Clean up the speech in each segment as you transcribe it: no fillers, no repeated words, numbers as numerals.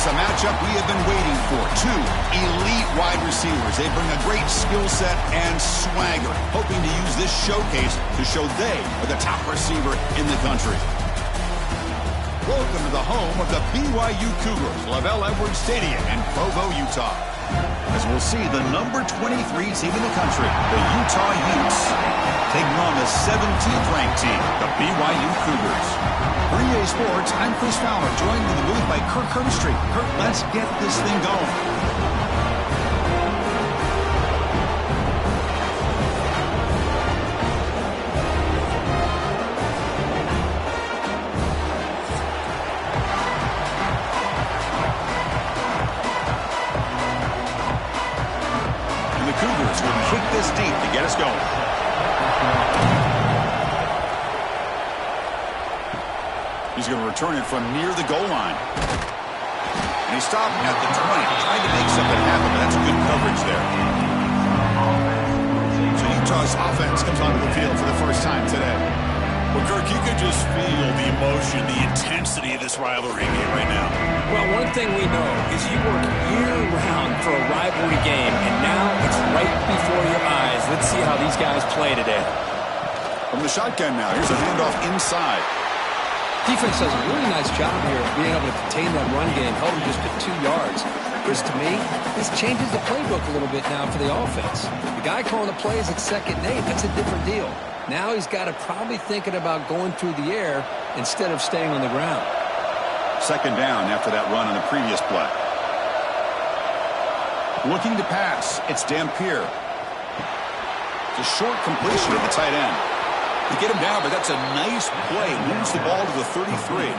a matchup we have been waiting for. Two elite wide receivers. They bring a great skill set and swagger, hoping to use this showcase to show they are the top receiver in the country. Welcome to the home of the BYU Cougars, Lavelle Edwards Stadium in Provo, Utah. As we'll see, the number 23 team in the country, the Utah Utes, taking on the 17th ranked team, the BYU Cougars. For EA Sports, I'm Chris Fowler, joined in the booth by Kirk Herbstreit. Kirk, let's get this thing going. Kick this deep to get us going. He's going to return it from near the goal line. And he's stopped at the 20, trying to make something happen, but that's good coverage there. So Utah's offense comes onto the field for the first time today. Well, Kirk, you could just feel the emotion, the intensity of this rivalry game right now. Well, one thing we know is you work year-round for a rivalry game, and now it's right before your eyes. Let's see how these guys play today. From the shotgun now, here's a handoff inside. Defense does a really nice job here of being able to contain that run game, held him just at 2 yards. Chris, to me, this changes the playbook a little bit now for the offense. The guy calling the plays at 2nd and 8, that's a different deal. Now he's got to probably thinking about going through the air instead of staying on the ground. 2nd down after that run on the previous play. Looking to pass. It's Dampier. It's a short completion to the tight end. To get him down, but that's a nice play. Moves the ball to the 33.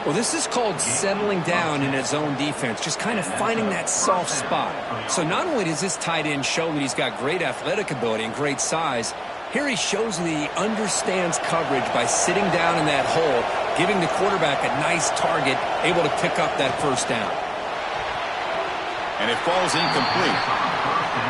Well, this is called settling down in his own defense, just kind of finding that soft spot. So not only does this tight end show that he's got great athletic ability and great size, here he shows that he understands coverage by sitting down in that hole, giving the quarterback a nice target, able to pick up that 1st down. And it falls incomplete.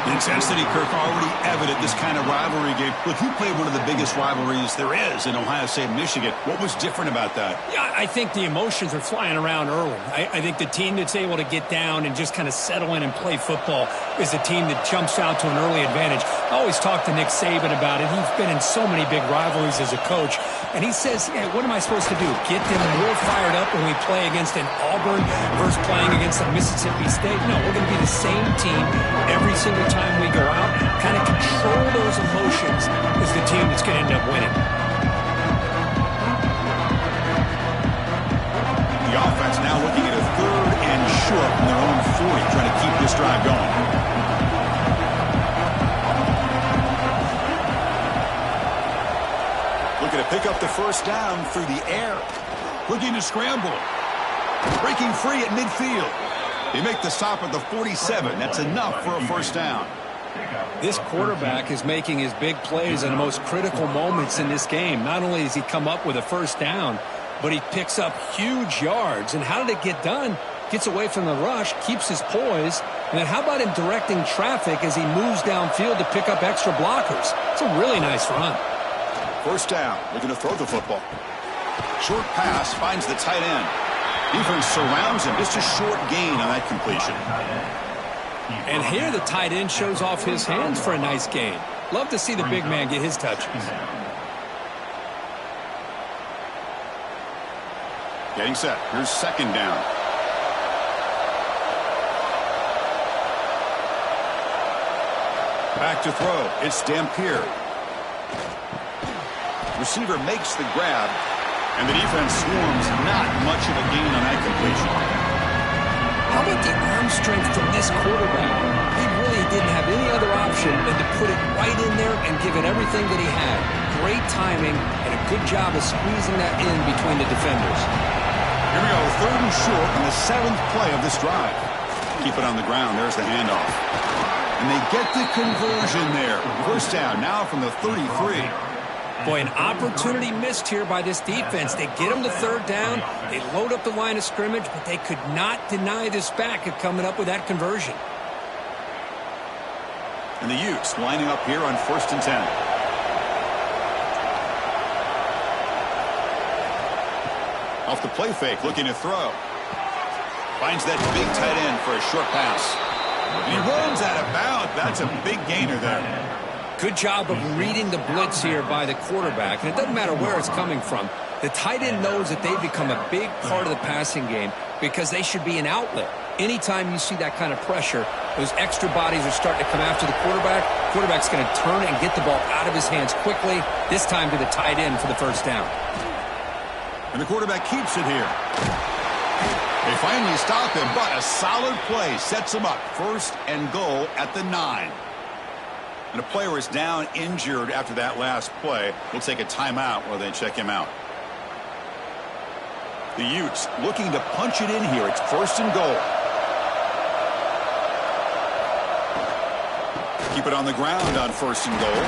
The intensity, Kirk, already evident this kind of rivalry game. Look, you played one of the biggest rivalries there is in Ohio State, Michigan. What was different about that? Yeah, I think the emotions are flying around early. I think the team that's able to get down and just kind of settle in and play football is the team that jumps out to an early advantage. I always talk to Nick Saban about it. He's been in so many big rivalries as a coach. And he says, yeah, what am I supposed to do? Get them more fired up when we play against an Auburn versus playing against a Mississippi State? No, we're going to be the same team every single time we go out. Kind of control those emotions is the team that's going to end up winning. The offense now looking at a 3rd and short from their own 40, trying to keep this drive going. Looking to pick up the 1st down through the air. Looking to scramble. Breaking free at midfield. They make the stop at the 47. That's enough for a 1st down. This quarterback is making his big plays in the most critical moments in this game. Not only does he come up with a 1st down, but he picks up huge yards. And how did it get done? Gets away from the rush, keeps his poise. And then how about him directing traffic as he moves downfield to pick up extra blockers? It's a really nice run. 1st down, looking to throw the football. Short pass finds the tight end. Defense surrounds him. Just a short gain on that completion. And here the tight end shows off his hands for a nice gain. Love to see the big man get his touches. Getting set. Here's 2nd down. Back to throw. It's Dampier. Receiver makes the grab, and the defense swarms. Not much of a gain on that completion. How about the arm strength from this quarterback? He really didn't have any other option than to put it right in there and give it everything that he had. Great timing and a good job of squeezing that in between the defenders. Here we go, 3rd and short on the 7th play of this drive. Keep it on the ground. There's the handoff. And they get the conversion there. 1st down now from the 33. Boy, an opportunity missed here by this defense. They get them to 3rd down. They load up the line of scrimmage, but they could not deny this back of coming up with that conversion. And the Utes lining up here on 1st and 10. Off the play fake, looking to throw. Finds that big tight end for a short pass. And he runs out of bounds. That's a big gainer there. Good job of reading the blitz here by the quarterback. And it doesn't matter where it's coming from. The tight end knows that they've become a big part of the passing game because they should be an outlet. Anytime you see that kind of pressure, those extra bodies are starting to come after the quarterback. Quarterback's going to turn and get the ball out of his hands quickly, this time to the tight end for the first down. And the quarterback keeps it here. They finally stop him, but a solid play sets him up. 1st and goal at the 9. And a player is down injured after that last play. We'll take a timeout while they check him out. The Utes looking to punch it in here. It's 1st and goal. Keep it on the ground on 1st and goal.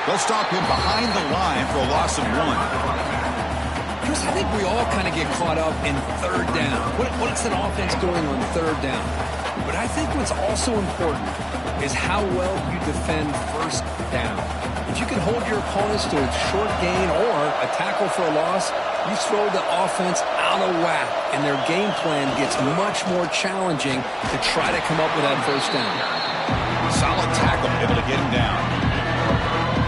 They'll stop him behind the line for a loss of 1. Chris, I think we all kind of get caught up in 3rd down. What's an offense doing on 3rd down? But I think what's also important is how well you defend 1st down. If you can hold your opponents to a short gain or a tackle for a loss, you throw the offense out of whack, and their game plan gets much more challenging to try to come up with that 1st down. Solid tackle, able to get him down.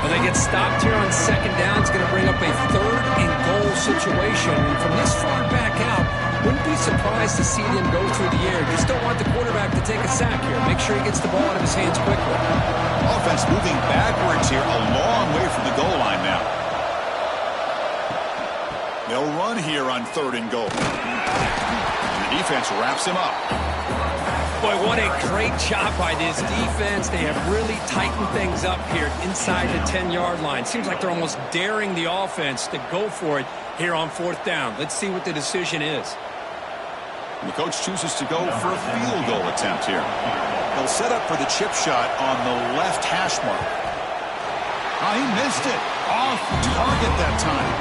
When they get stopped here on 2nd down, it's going to bring up a 3rd and goal situation. And from this far back out, wouldn't be surprised to see them go through the air. Just don't want the quarterback to take a sack here. Make sure he gets the ball out of his hands quickly. Offense moving backwards here, a long way from the goal line now. They'll run here on 3rd and goal. And the defense wraps him up. Boy, what a great job by this defense. They have really tightened things up here inside the 10-yard line. Seems like they're almost daring the offense to go for it here on 4th down. Let's see what the decision is. And the coach chooses to go for a field goal attempt here. They'll set up for the chip shot on the left hash mark. Oh, he missed it. Off target that time.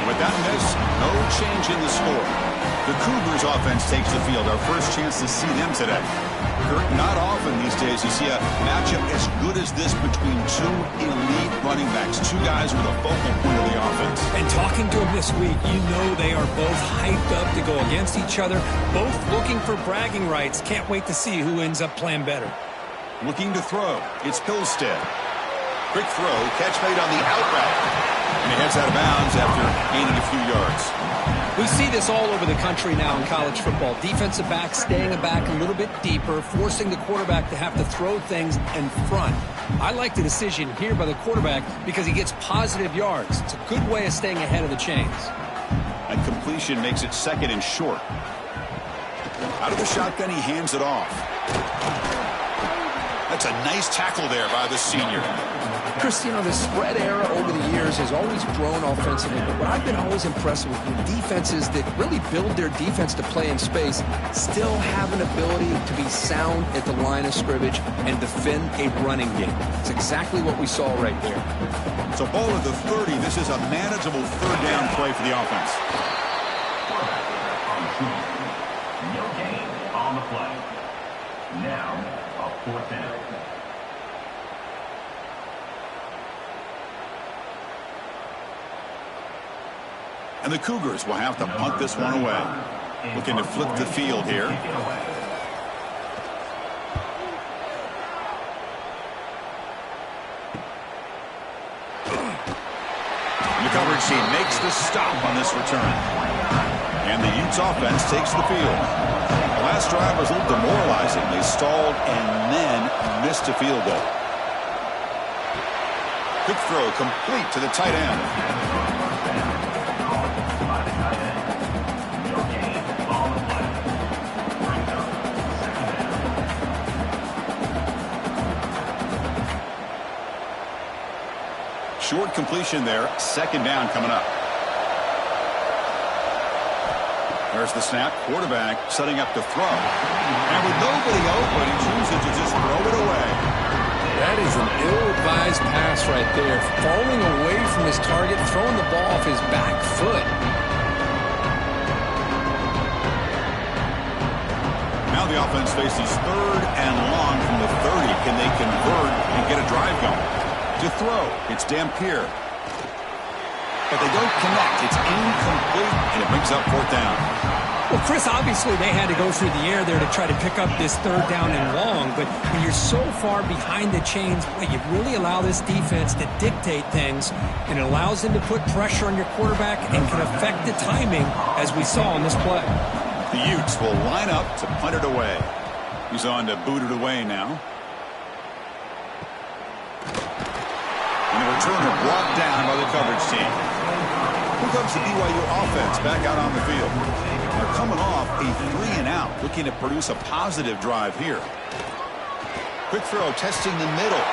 And with that miss, no change in the score. The Cougars offense takes the field. Our first chance to see them today. Kurt, not often these days you see a matchup as good as this between 2 elite running backs. 2 guys with a focal point of the offense. And talking to them this week, you know they are both hyped up to go against each other. Both looking for bragging rights. Can't wait to see who ends up playing better. Looking to throw. It's Pilstead. Quick throw. Catch made on the out route. And he heads out of bounds after gaining a few yards. We see this all over the country now in college football. Defensive backs staying back a little bit deeper, forcing the quarterback to have to throw things in front. I like the decision here by the quarterback because he gets positive yards. It's a good way of staying ahead of the chains. And completion makes it 2nd and short. Out of the shotgun, he hands it off. That's a nice tackle there by the senior. Chris, you know, the spread era over the years has always grown offensively, but what I've been always impressed with defenses that really build their defense to play in space still have an ability to be sound at the line of scrimmage and defend a running game. It's exactly what we saw right there. So ball at the 30. This is a manageable 3rd down play for the offense. No gain on the play. Now, a 4th down. And the Cougars will have to punt this one away. Looking to flip the field here. And the coverage team makes the stop on this return. And the Utes offense takes the field. The last drive was a little demoralizing. They stalled and then missed a field goal. Quick throw complete to the tight end. Short completion there. 2nd down coming up. There's the snap. Quarterback setting up to throw. And with nobody open, he chooses to just throw it away. That is an ill-advised pass right there. Falling away from his target, throwing the ball off his back foot. Now the offense faces 3rd and long from the 30. Can they convert and get a drive going? To throw, it's Dampier. But they don't connect. It's incomplete, and it brings up 4th down. Well, Chris, obviously they had to go through the air there to try to pick up this third down and long, but when you're so far behind the chains, boy, you really allow this defense to dictate things, and it allows them to put pressure on your quarterback and can affect the timing, as we saw on this play. The Utes will line up to punt it away. He's on to boot it away now. And the returner brought down by the coverage team. Here comes the BYU offense back out on the field. They're coming off a 3-and-out, looking to produce a positive drive here. Quick throw, testing the middle.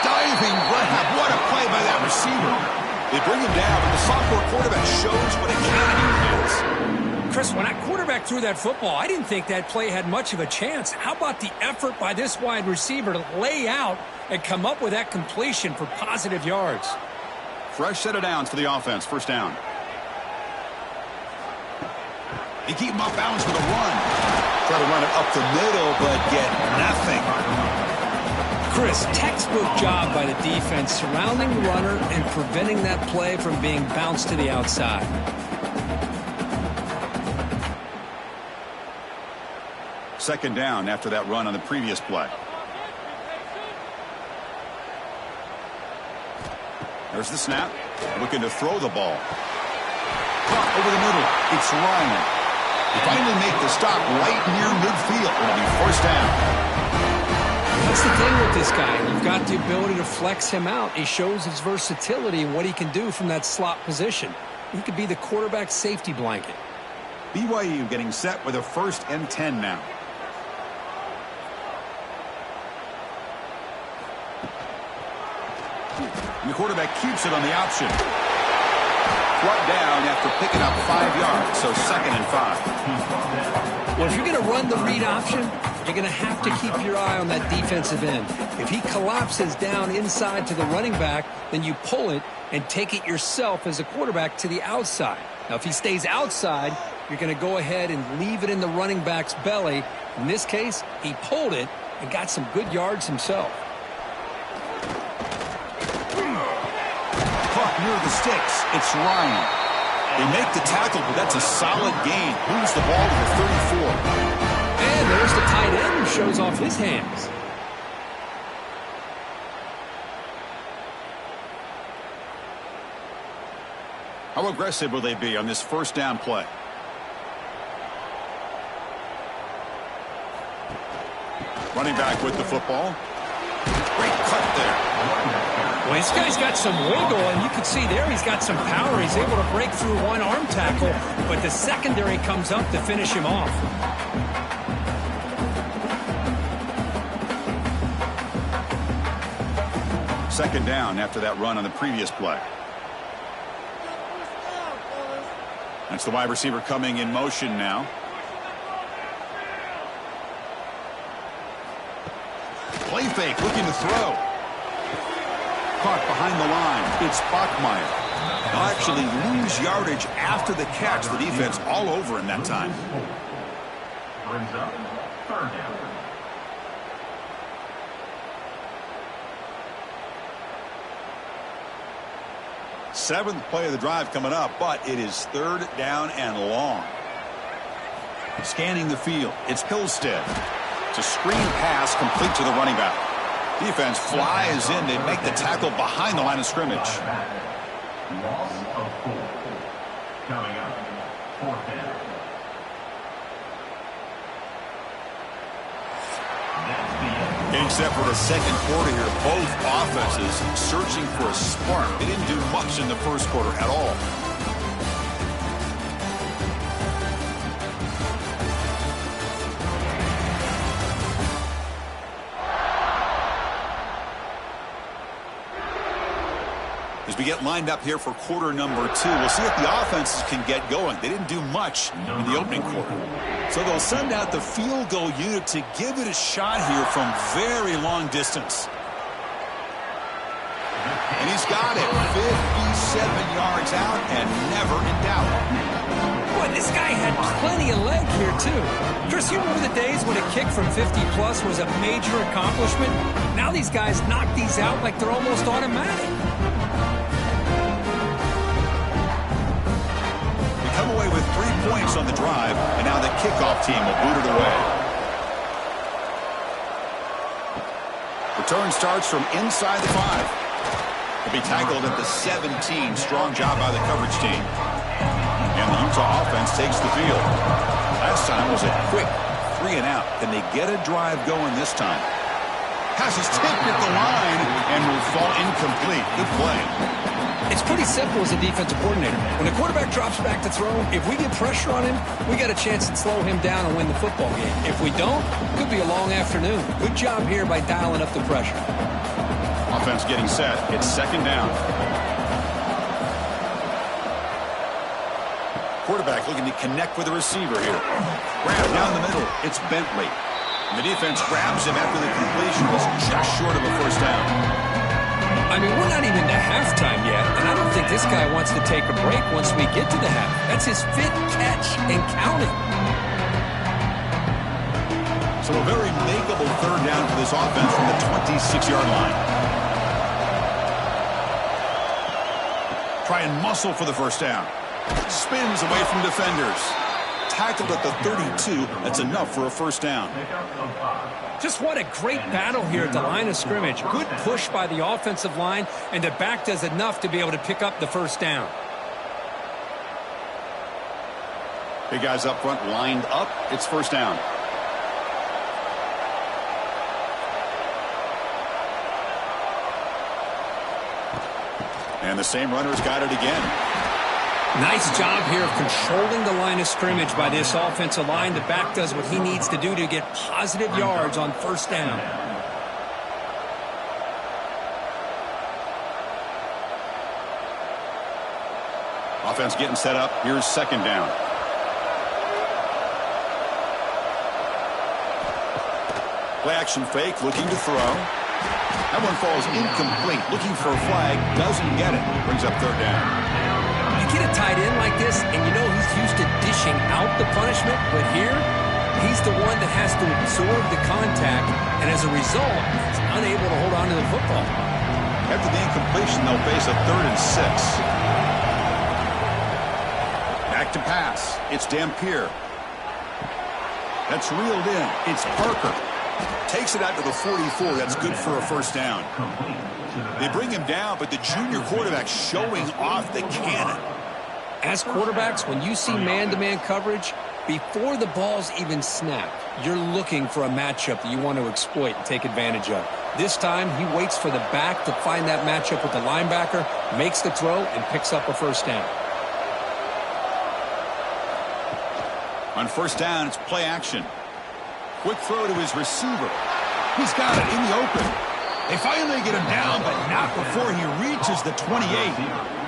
Diving grab. What a play by that receiver. They bring him down, but the sophomore quarterback shows what a cannon he is. Chris, when that quarterback threw that football, I didn't think that play had much of a chance. How about the effort by this wide receiver to lay out and come up with that completion for positive yards? Fresh set of downs for the offense. First down. They keep him off balance with a run. Try to run it up the middle, but get nothing. Chris, textbook job by the defense surrounding the runner and preventing that play from being bounced to the outside. Second down after that run on the previous play. There's the snap. Looking to throw the ball. Caught over the middle. It's Ryan. They finally make the stop right near midfield. It'll be first down. That's the thing with this guy. You've got the ability to flex him out. He shows his versatility and what he can do from that slot position. He could be the quarterback safety blanket. BYU getting set with a 1st and 10 now. And the quarterback keeps it on the option. Brought down after picking up 5 yards, so 2nd and 5. Well, if you're going to run the read option, you're going to have to keep your eye on that defensive end. If he collapses down inside to the running back, then you pull it and take it yourself as a quarterback to the outside. Now, if he stays outside, you're going to go ahead and leave it in the running back's belly. In this case, he pulled it and got some good yards himself. Caught near the sticks. It's Ryan. They make the tackle, but that's a solid gain. Moves the ball to the 34. And there's the tight end who shows off his hands. How aggressive will they be on this first down play? Running back with the football. Great cut there. Well, this guy's got some wiggle, and you can see there he's got some power. He's able to break through one arm tackle, but the secondary comes up to finish him off. Second down after that run on the previous play. That's the wide receiver coming in motion now. Play fake, looking to throw. Caught behind the line. It's Bachmeier. They'll actually lose yardage after the catch. The defense all over him that time. Brings up 3rd down. Seventh play of the drive coming up, but it is 3rd down and long. Scanning the field. It's Hillstead. It's a screen pass complete to the running back. Defense flies in. They make the tackle behind the line of scrimmage. Loss of 4. Coming up, 4th down. That's the end. Getting set for the second quarter here. Both offenses searching for a spark. They didn't do much in the first quarter at all. As we get lined up here for quarter number 2, we'll see if the offenses can get going. They didn't do much in the opening quarter. So they'll send out the field goal unit to give it a shot here from very long distance. And he's got it. 57 yards out and never in doubt. Boy, this guy had plenty of leg here, too. Chris, you remember the days when a kick from 50-plus was a major accomplishment? Now these guys knock these out like they're almost automatic. come away with 3 points on the drive, and now the kickoff team will boot it away. Return starts from inside the 5. He'll be tackled at the 17. Strong job by the coverage team. And the Utah offense takes the field. Last time was a quick 3 and out. Can they get a drive going this time? Pass is tipped at the line and will fall incomplete. Good play. It's pretty simple as a defensive coordinator. When the quarterback drops back to throw, if we get pressure on him, we got a chance to slow him down and win the football game. If we don't, it could be a long afternoon. Good job here by dialing up the pressure. Offense getting set. It's second down. Quarterback looking to connect with the receiver here. Grab down the middle. It's Bentley. And the defense grabs him after the completion was just short of a first down. I mean, we're not even to halftime yet, and I don't think this guy wants to take a break once we get to the half. That's his 5th catch and counting. So a very makeable third down for this offense from the 26-yard line. Try and muscle for the first down. Spins away from defenders. Tackled at the 32. That's enough for a first down. Just what a great battle here at the line of scrimmage. Good push by the offensive line, and the back does enough to be able to pick up the first down. Big guys up front lined up. It's first down. And the same runner's got it again. Nice job here of controlling the line of scrimmage by this offensive line. The back does what he needs to do to get positive yards on first down. Offense getting set up. Here's second down. Play action fake, looking to throw. That one falls incomplete. Looking for a flag, doesn't get it. Brings up third down. Get a tight end like this, and you know he's used to dishing out the punishment, but here, he's the one that has to absorb the contact, and as a result, he's unable to hold on to the football. After the incompletion, they'll face a 3rd and 6. Back to pass. It's Dampier. That's reeled in. It's Parker. Takes it out to the 44. That's good for a first down. They bring him down, but the junior quarterback showing off the cannon. As quarterbacks, when you see man-to-man coverage, before the ball's even snapped, you're looking for a matchup that you want to exploit and take advantage of. This time, he waits for the back to find that matchup with the linebacker, makes the throw, and picks up a first down. On first down, it's play action. Quick throw to his receiver. He's got it in the open. They finally get him down, but not before he reaches the 28.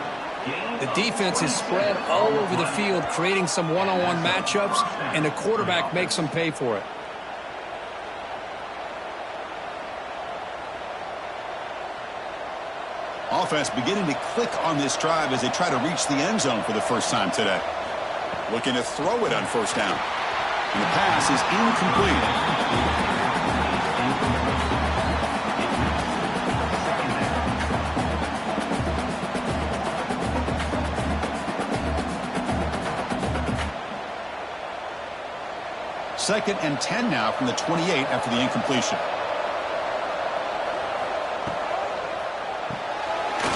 The defense is spread all over the field, creating some one-on-one matchups, and the quarterback makes them pay for it. Offense beginning to click on this drive as they try to reach the end zone for the first time today. Looking to throw it on first down. And the pass is incomplete. Second and 10 now from the 28 after the incompletion.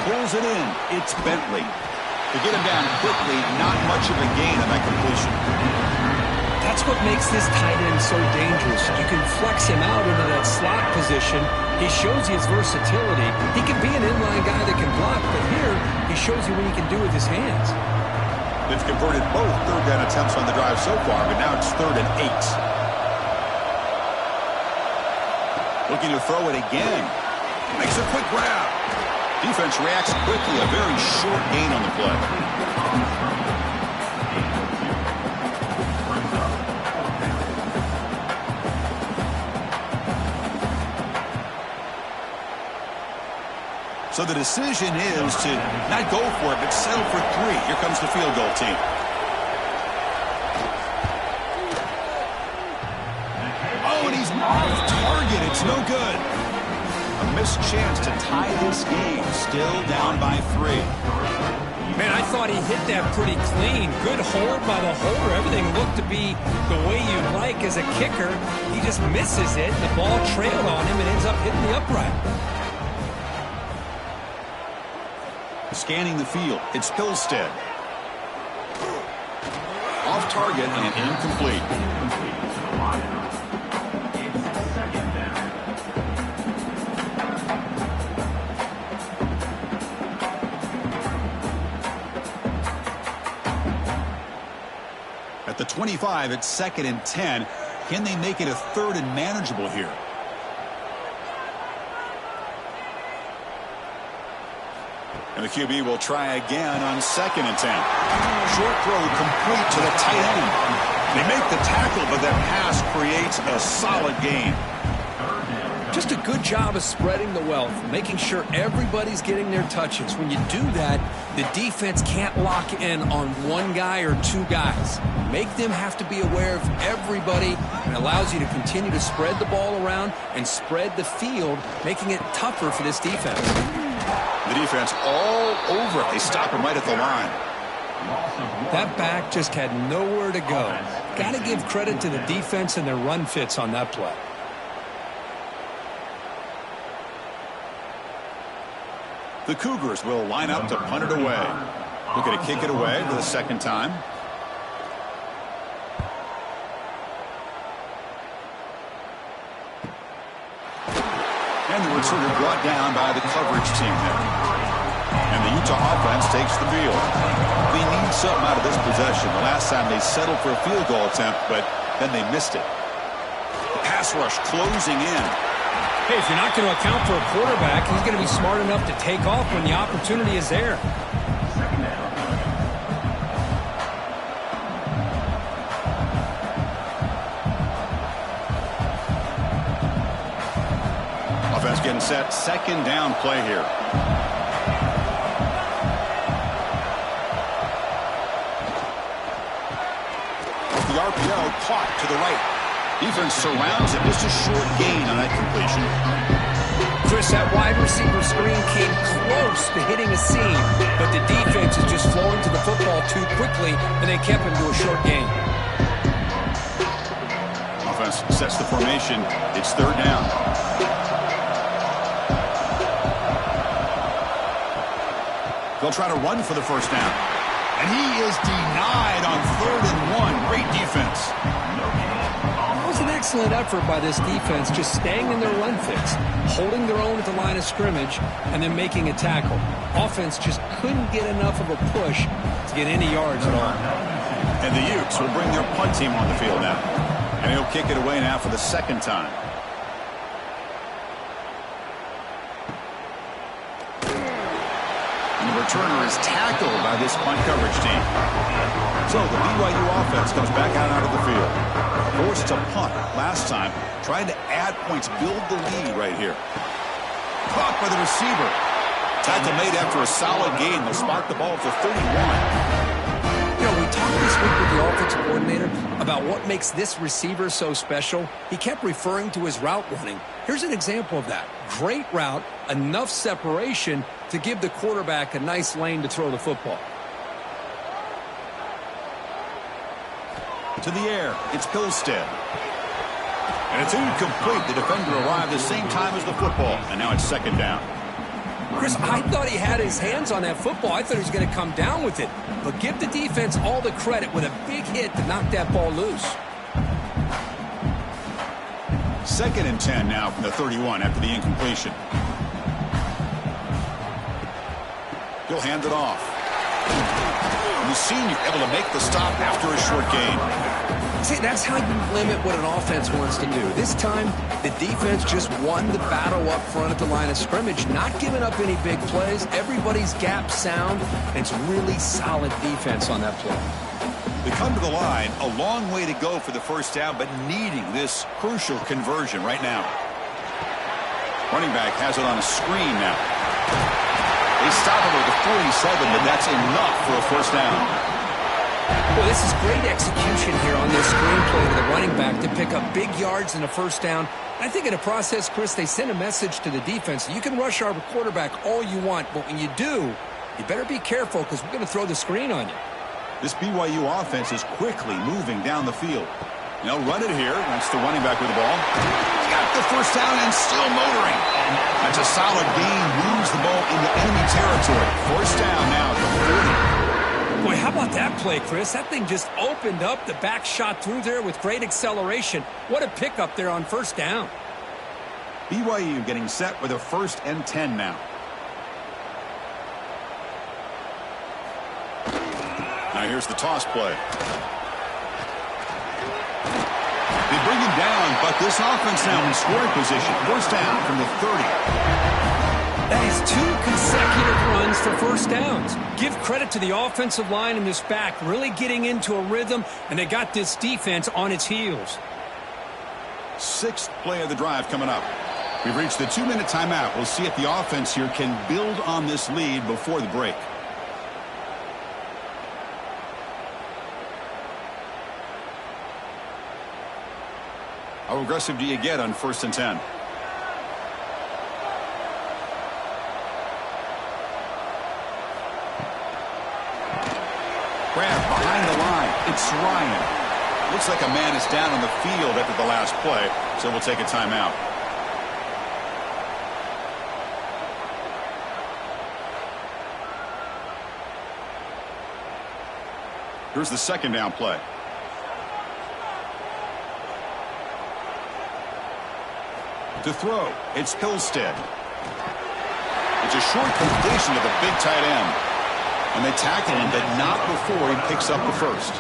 Pulls it in. It's Bentley. To get him down quickly, not much of a gain on that completion. That's what makes this tight end so dangerous. You can flex him out into that slot position. He shows you his versatility. He can be an inline guy that can block, but here he shows you what he can do with his hands. They've converted both third down attempts on the drive so far, but now it's 3rd and 8. Looking to throw it again. Makes a quick grab. Defense reacts quickly. A very short gain on the play. So the decision is to not go for it, but settle for 3. Here comes the field goal team. Oh, and he's off target. It's no good. A missed chance to tie this game. Still down by 3. Man, I thought he hit that pretty clean. Good hold by the holder. Everything looked to be the way you'd like as a kicker. He just misses it, and the ball trailed on him and ends up hitting the upright. Scanning the field, it's Pilstead. Off target and incomplete. At the 25, it's 2nd and 10. Can they make it a 3rd and manageable here? And the QB will try again on 2nd and 10. Short throw complete to the tight end. They make the tackle, but that pass creates a solid gain. Just a good job of spreading the wealth, making sure everybody's getting their touches. When you do that, the defense can't lock in on one guy or two guys. Make them have to be aware of everybody. It allows you to continue to spread the ball around and spread the field, making it tougher for this defense. The defense all over it. They stop him right at the line. That back just had nowhere to go. Got to give credit to the defense and their run fits on that play. The Cougars will line up to punt it away. Looking to kick it away for the 2nd time. And the returner brought down by the coverage team there. And the Utah offense takes the field. They need something out of this possession. The last time they settled for a field goal attempt, but then they missed it. The pass rush closing in. Hey, if you're not going to account for a quarterback, he's going to be smart enough to take off when the opportunity is there. Offense getting set. 2nd down play here. The RPO caught to the right. Defense surrounds it. Just a short gain on that completion. Chris, that wide receiver screen came close to hitting a seam, but the defense is just flowing to the football too quickly, and they kept him to a short gain. Offense sets the formation. It's 3rd down. They'll try to run for the 1st down. And he is denied on 3rd and 1. Great defense. That was an excellent effort by this defense, just staying in their run fits, holding their own at the line of scrimmage, and then making a tackle. Offense just couldn't get enough of a push to get any yards at all. And the Utes will bring their punt team on the field now. And he'll kick it away now for the 2nd time. And the returner is tackled by this punt coverage team. So the BYU offense comes back out onto the field. Forced to punt last time. Trying to add points, build the lead right here. Caught by the receiver. Tackle made after a solid gain. They'll spot the ball for 31. You know, we talked this week with the offensive coordinator about what makes this receiver so special. He kept referring to his route running. Here's an example of that. Great route, enough separation to give the quarterback a nice lane to throw the football. To the air, it's Pilstead. And it's incomplete. The defender arrived the same time as the football, and now it's 2nd down. Chris, I thought he had his hands on that football. I thought he was going to come down with it. But give the defense all the credit with a big hit to knock that ball loose. 2nd and 10 now from the 31 after the incompletion. He'll hand it off. And the senior able to make the stop after a short gain. See, that's how you limit what an offense wants to do. This time, the defense just won the battle up front at the line of scrimmage, not giving up any big plays. Everybody's gap sound, and it's really solid defense on that play. They come to the line, a long way to go for the 1st down, but needing this crucial conversion right now. Running back has it on a screen now. They stop him at the 47, but that's enough for a 1st down. Well, this is great execution here on this screen play to the running back to pick up big yards and a 1st down. I think in the process, Chris, they send a message to the defense. You can rush our quarterback all you want, but when you do, You better be careful because we're going to throw the screen on you. This BYU offense is quickly moving down the field. And they'll run it here. That's the running back with the ball. He's got the first down and still motoring. That's a solid gain. Moves the ball into enemy territory. First down now at the 40. Boy, how about that play, Chris? That thing just opened up. The back shot through there with great acceleration. What a pickup there on first down. BYU getting set with a 1st and 10 now. Now here's the toss play. They bring him down, but this offense now in scoring position. First down from the 30. That is 2 consecutive runs for first downs. Give credit to the offensive line and this back really getting into a rhythm, and they got this defense on its heels. 6th play of the drive coming up. We've reached the 2-minute timeout. We'll see if the offense here can build on this lead before the break. How aggressive do you get on 1st and 10? Grab behind the line. It's Ryan. Looks like a man is down on the field after the last play, so we'll take a timeout. Here's the 2nd down play. To throw, it's Hillstead. It's a short completion to the big tight end. And they tackle him, but not before he picks up the first.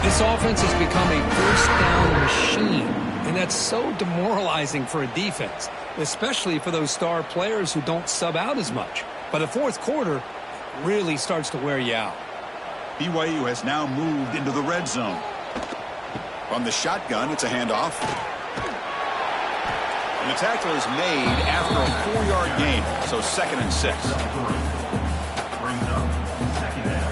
This offense has become a first down machine, and that's so demoralizing for a defense, especially for those star players who don't sub out as much. By the 4th quarter, it really starts to wear you out. BYU has now moved into the red zone. From the shotgun, it's a handoff. And the tackle is made after a 4-yard gain, so 2nd and 6. Brings up 2nd down.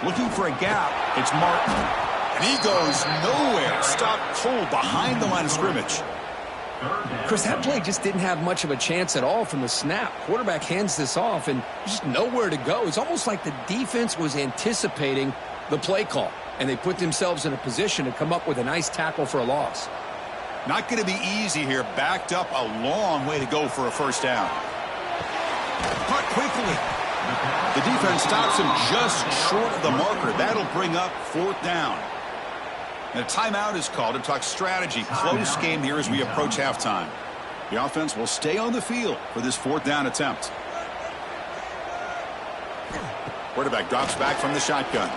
Looking for a gap, it's Martin. And he goes nowhere. Stopped cold behind the line of scrimmage. Chris, that play just didn't have much of a chance at all from the snap. Quarterback hands this off and just nowhere to go. It's almost like the defense was anticipating the play call, and they put themselves in a position to come up with a nice tackle for a loss. Not going to be easy here. Backed up a long way to go for a first down. Caught quickly. The defense stops him just short of the marker. That'll bring up 4th down. And a timeout is called to talk strategy. Close game here as we approach halftime. The offense will stay on the field for this 4th down attempt. Quarterback drops back from the shotgun.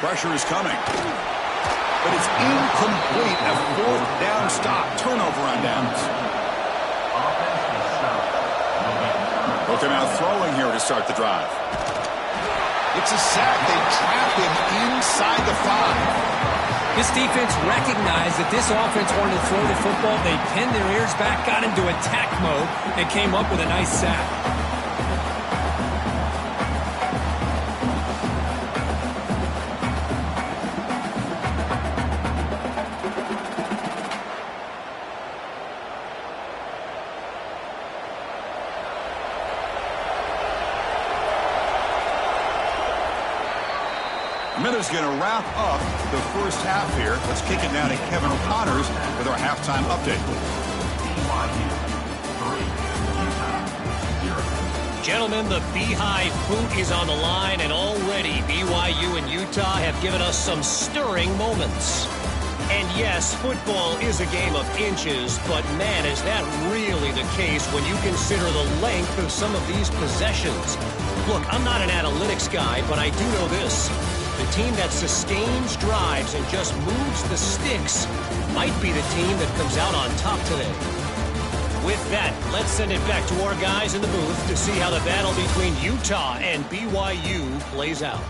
Pressure is coming. But it's incomplete. A 4th down stop. Turnover on downs. Both are now throwing here to start the drive. It's a sack. They trap him inside the 5. This defense recognized that this offense wanted to throw the football. They pinned their ears back, got into attack mode, and came up with a nice sack. Miller's going to wrap up the first half here. Let's kick it down to Kevin Connors with our halftime update. Gentlemen, the Beehive boot is on the line, and already BYU and Utah have given us some stirring moments. And yes, football is a game of inches, but man, is that really the case when you consider the length of some of these possessions. Look, I'm not an analytics guy, but I do know this. The team that sustains drives and just moves the sticks might be the team that comes out on top today. With that, let's send it back to our guys in the booth to see how the battle between Utah and BYU plays out.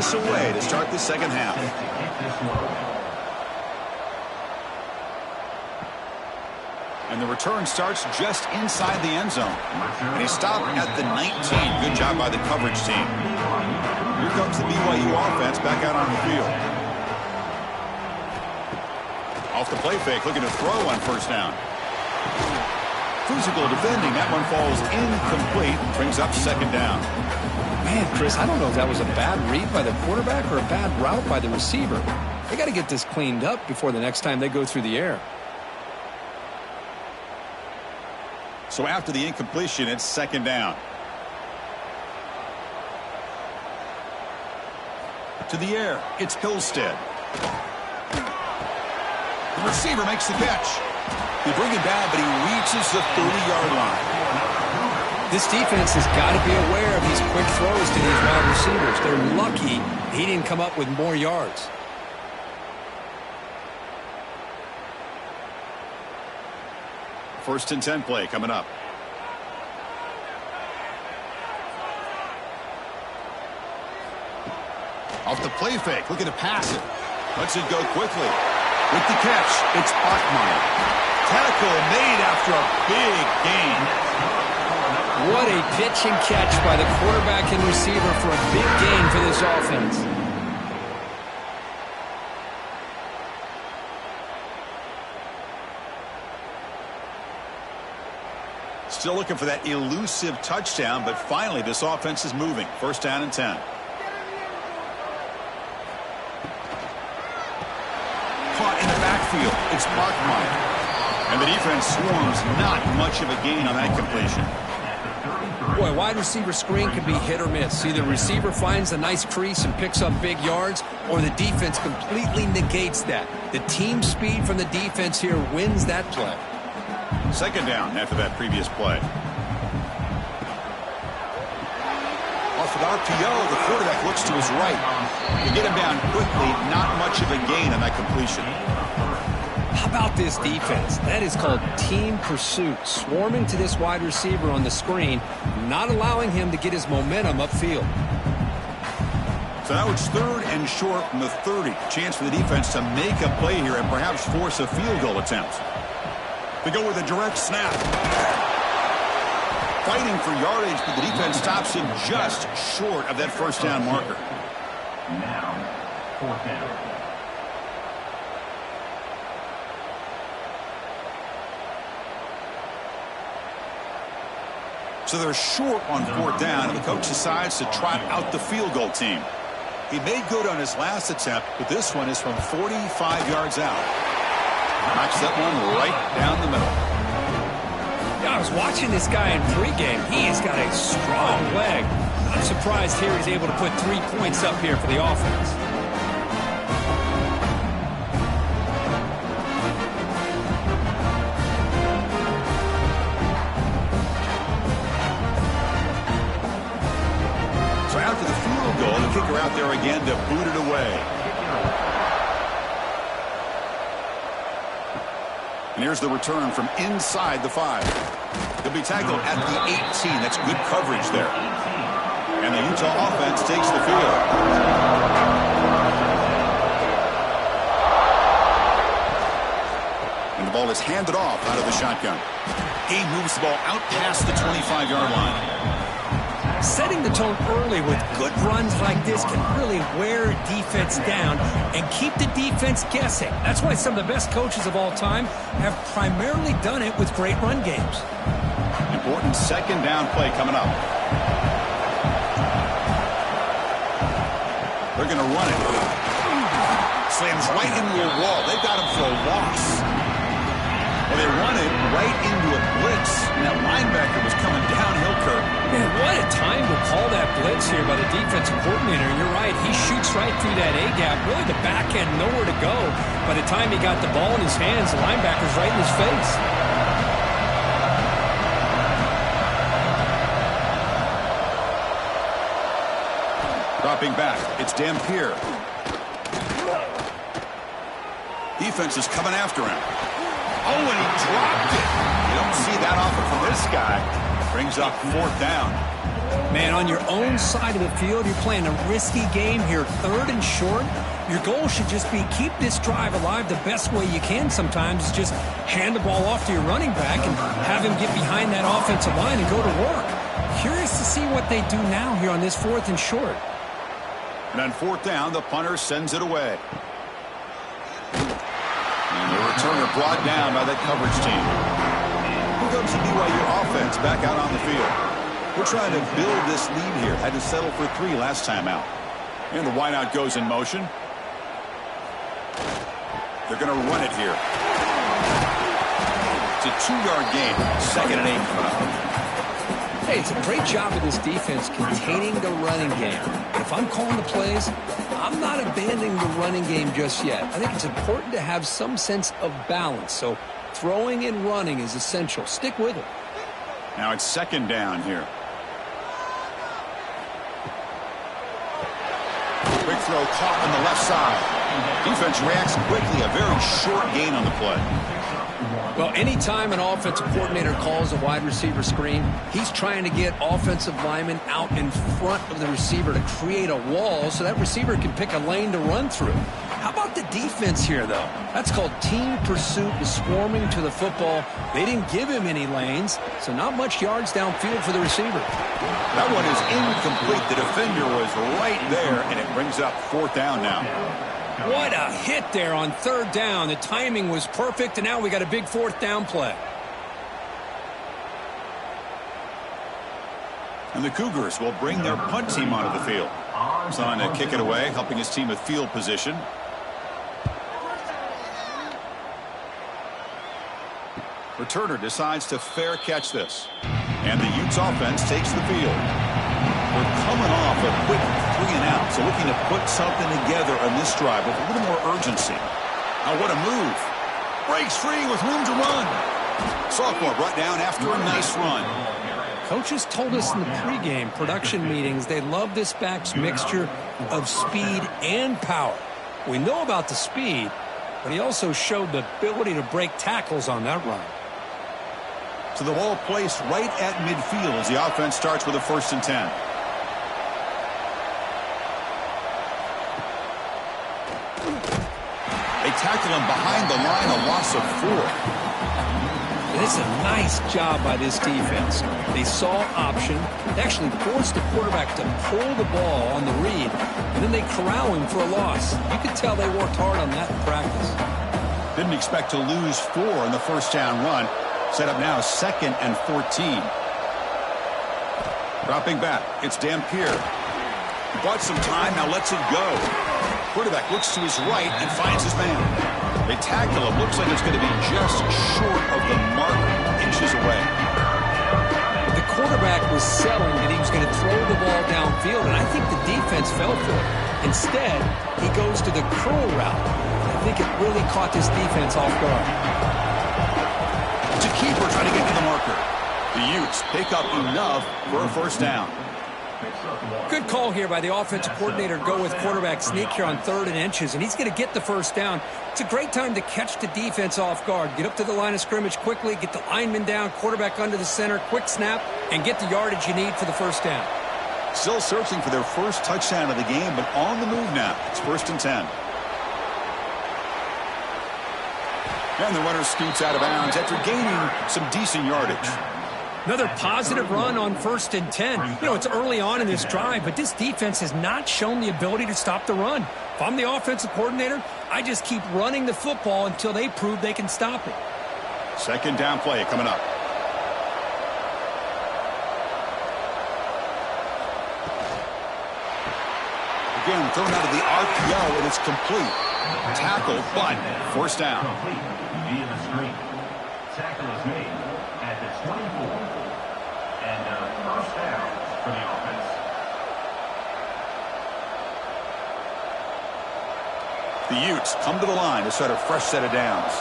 pointless away to start the second half. And the return starts just inside the end zone. And he stopped at the 19. Good job by the coverage team. Here comes the BYU offense back out on the field. Off the play fake, looking to throw on first down. Physical defending. That one falls incomplete. Brings up second down. Man, Chris, I don't know if that was a bad read by the quarterback or a bad route by the receiver. They got to get this cleaned up before the next time they go through the air. So after the incompletion, it's second down. To the air, it's Hillstead. The receiver makes the catch. They bring him down, but he reaches the 30-yard line. This defense has got to be aware of these quick throws to these wide receivers. They're lucky he didn't come up with more yards. First and 10 play coming up. Off the play fake, looking to pass it. Lets it go quickly. With the catch, it's Bachmeyer. Tackle made after a big gain. What a pitch and catch by the quarterback and receiver for a big gain for this offense. Still looking for that elusive touchdown, but finally this offense is moving. First down and 10. Caught in the backfield. It's Bachmeyer. And the defense swarms. Not much of a gain on that completion. Boy, wide receiver screen can be hit or miss. Either receiver finds a nice crease and picks up big yards, or the defense completely negates that. The team speed from the defense here wins that play. Second down after that previous play. Off an RPO, the quarterback looks to his right. To get him down quickly, not much of a gain on that completion. How about this defense? That is called team pursuit. Swarming to this wide receiver on the screen, not allowing him to get his momentum upfield. So now it's third and short from the 30. Chance for the defense to make a play here and perhaps force a field goal attempt. They go with a direct snap. Fighting for yardage, but the defense stops him just short of that first down marker. Now, fourth down. So they're short on fourth down, and the coach decides to trot out the field goal team. He made good on his last attempt, but this one is from 45 yards out. Knocks that one right down the middle. Yeah, I was watching this guy in pregame. He has got a strong leg. I'm surprised here he's able to put 3 points up here for the offense. So after the field goal, the kicker out there again to boot it away. And here's the return from inside the 5. He'll be tackled at the 18. That's good coverage there. And the Utah offense takes the field. And the ball is handed off out of the shotgun. He moves the ball out past the 25-yard line. Setting the tone early with good runs like this can really wear defense down and keep the defense guessing. That's why some of the best coaches of all time have primarily done it with great run games. Important second down play coming up. They're going to run it. Slams right into a wall. They've got him for a loss. Well, they run it right into a blitz, and that linebacker was coming downhill, Kirk. Man, what a time to call that blitz here by the defensive coordinator. You're right. He shoots right through that A-gap. Really, the back end, nowhere to go. By the time he got the ball in his hands, the linebacker's right in his face. Dropping back, it's Dampier. Defense is coming after him. Oh, and he dropped it. You don't see that often from this guy. Brings up 4th down. Man, on your own side of the field, you're playing a risky game here, 3rd and short. Your goal should just be keep this drive alive the best way you can sometimes. Is just hand the ball off to your running back and have him get behind that offensive line and go to work. Curious to see what they do now here on this 4th and short. And on 4th down, the punter sends it away. And the returner brought down by that coverage team. Here comes the BYU offense back out on the field. We're trying to build this lead here. Had to settle for 3 last time out. And the wideout goes in motion. They're going to run it here. It's a 2-yard gain. 2nd and 8 coming up. Hey, it's a great job of this defense containing the running game. But if I'm calling the plays, I'm not abandoning the running game just yet. I think it's important to have some sense of balance. So throwing and running is essential. Stick with it. Now it's 2nd down here. Quick throw caught on the left side. Defense reacts quickly. A very short gain on the play. Well, anytime an offensive coordinator calls a wide receiver screen, he's trying to get offensive linemen out in front of the receiver to create a wall so that receiver can pick a lane to run through. How about the defense here, though? That's called team pursuit, swarming to the football. They didn't give him any lanes, so not much yards downfield for the receiver. That one is incomplete. The defender was right there, and it brings up 4th down now. What a hit there on 3rd down. The timing was perfect, and now we got a big 4th down play. And the Cougars will bring their punt team onto the field. He's on to kick it away, helping his team with field position. Returner decides to fair catch this. And the Utes offense takes the field. We're coming off a quick 3-and-out, so looking to put something together on this drive with a little more urgency. Now what a move. Breaks free with room to run. Sophomore brought down after a nice run. Coaches told us in the pregame production meetings they love this back's mixture of speed and power. We know about the speed, but he also showed the ability to break tackles on that run. So the ball placed right at midfield as the offense starts with a 1st and 10. They tackle him behind the line, a loss of 4. It's a nice job by this defense. They saw option. They actually forced the quarterback to pull the ball on the read, and then they corral him for a loss. You could tell they worked hard on that in practice. Didn't expect to lose 4 in the 1st down run. Set up now 2nd and 14. Dropping back, it's Dampier. He bought some time, now lets it go. Quarterback looks to his right and finds his man. They tackle him. Looks like it's going to be just short of the mark, inches away. The quarterback was selling that he was going to throw the ball downfield, and I think the defense fell for it. Instead, he goes to the curl route. I think it really caught this defense off guard. It's a keeper trying to get to the marker. The Utes pick up enough for a 1st down. Good call here by the offensive coordinator to go with quarterback sneak here on 3rd and inches, and he's going to get the 1st down. It's a great time to catch the defense off guard. Get up to the line of scrimmage quickly, get the lineman down, quarterback under the center, quick snap, and get the yardage you need for the 1st down. Still searching for their 1st touchdown of the game, but on the move now. It's 1st and 10. And the runner scoots out of bounds after gaining some decent yardage. Another positive run on 1st and 10. You know, it's early on in this drive, but this defense has not shown the ability to stop the run. If I'm the offensive coordinator, I just keep running the football until they prove they can stop it. 2nd down play coming up. Again, thrown out of the RPO, and it's complete. Tackle, but 1st down. Via the screen. Tackle is made at the 24. And a 1st down for the offense. The Utes come to the line to start a fresh set of downs.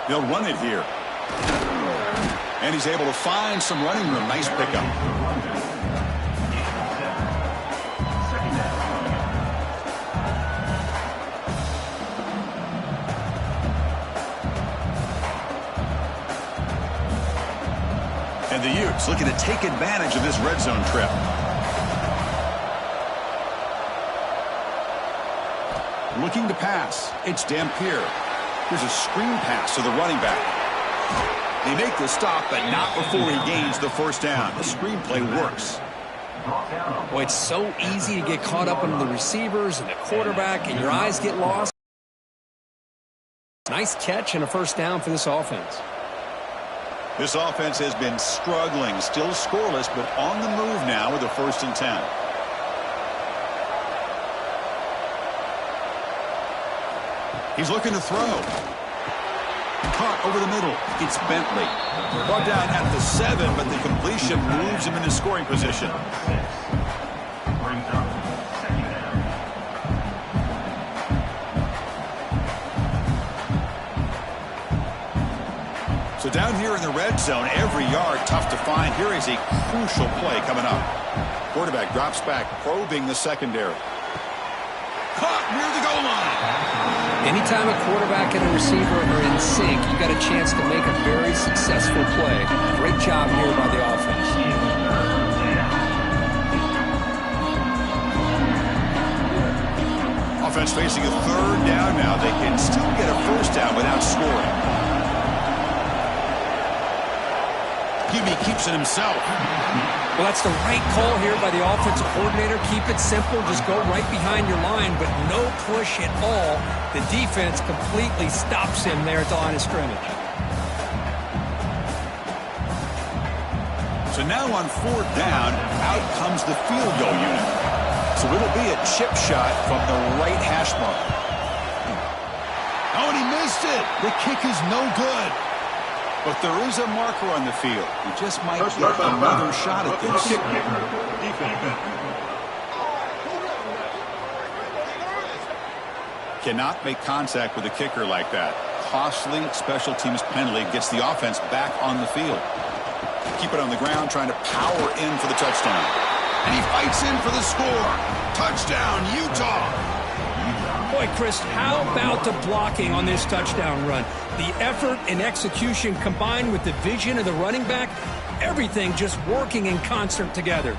They'll run it here. And he's able to find some running room. Nice pickup. And the Utes looking to take advantage of this red zone trip. Looking to pass. It's Dampier. Here's a screen pass to the running back. They make the stop, but not before he gains the first down. The screenplay works. Boy, it's so easy to get caught up in the receivers and the quarterback, and your eyes get lost. Nice catch and a first down for this offense. This offense has been struggling, still scoreless, but on the move now with a 1st and 10. He's looking to throw. Caught over the middle. It's Bentley. Brought down at the 7, but the completion moves him into scoring position. Brings up 2nd down. So down here in the red zone, every yard tough to find. Here is a crucial play coming up. Quarterback drops back, probing the secondary. Caught near the goal line. Anytime a quarterback and a receiver are in sync, you got a chance to make a very successful play. Great job here by the offense. Offense facing a 3rd down now. They can still get a 1st down without scoring. QB keeps it himself. Well, that's the right call here by the offensive coordinator. Keep it simple. Just go right behind your line, but no push at all. The defense completely stops him there at the line of scrimmage. So now on 4th down, out comes the field goal unit. So it'll be a chip shot from the right hash mark. Oh, and he missed it. The kick is no good. But there is a marker on the field. He just might get another shot at this. Cannot make contact with a kicker like that. Costly special teams penalty gets the offense back on the field. Keep it on the ground, trying to power in for the touchdown. And he fights in for the score. Touchdown, Utah. Boy, Chris, how about the blocking on this touchdown run? The effort and execution combined with the vision of the running back, everything just working in concert together.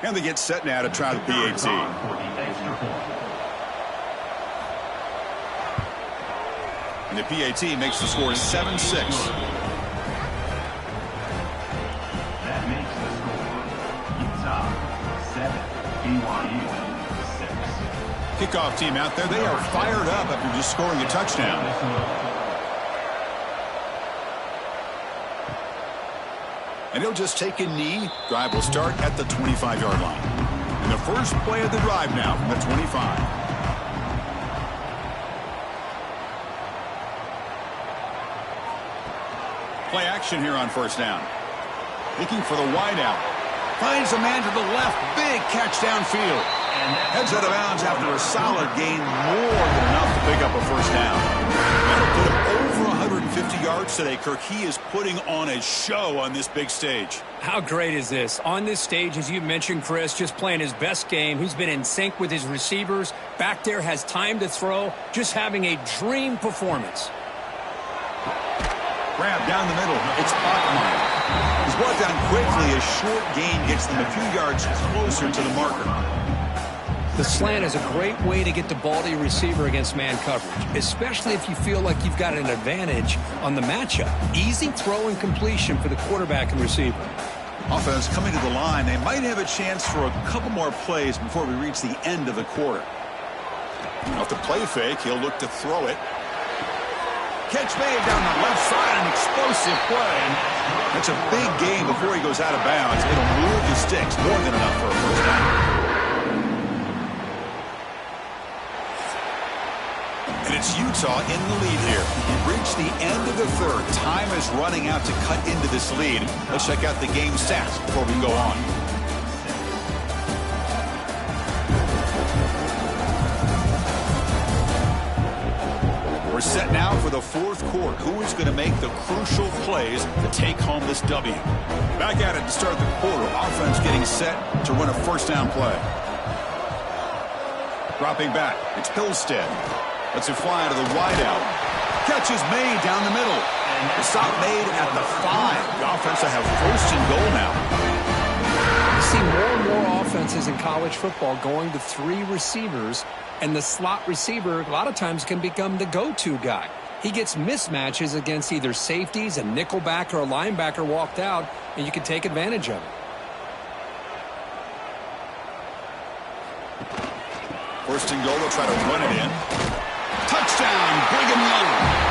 And they get set now to try the PAT. And the PAT makes the score 7-6. That makes the score Utah 7, BYU 6. Kickoff team out there. They are fired up after just scoring a touchdown. And he'll just take a knee. Drive will start at the 25-yard line. And the first play of the drive now from the 25. Play action here on 1st down. Looking for the wideout. Finds a man to the left. Big catch downfield. Heads out of bounds after a solid gain. More than enough to pick up a 1st down. That'll put him over 150 yards today, Kirk. He is putting on a show on this big stage. How great is this? On this stage, as you mentioned, Chris, just playing his best game. He's been in sync with his receivers. Back there, has time to throw. Just having a dream performance. Grab down the middle. It's Bachmeyer. He's brought down quickly. A short gain gets them a few yards closer to the marker. The slant is a great way to get the ball to your receiver against man coverage, especially if you feel like you've got an advantage on the matchup. Easy throw and completion for the quarterback and receiver. Offense coming to the line. They might have a chance for a couple more plays before we reach the end of the quarter. Off the play fake, he'll look to throw it. Catch made down the left side, an explosive play. That's a big gain before he goes out of bounds. It'll move the sticks, more than enough for a 1st down. And it's Utah in the lead here. We reach the end of the 3rd. Time is running out to cut into this lead. Let's check out the game stats before we go on. We're set now for the fourth quarter. Who is going to make the crucial plays to take home this W? Back at it to start the quarter. Offense getting set to run a first down play. Dropping back. It's Hillstead. Lets it fly to the wideout. Catch is made down the middle. The stop made at the 5. The offense will have first and goal now. You see more and more offenses in college football going to 3 receivers, and the slot receiver a lot of times can become the go-to guy. He gets mismatches against either safeties, a nickelback, or a linebacker walked out, and you can take advantage of it. First and goal, they'll try to run it in. Touchdown, Brigham Young.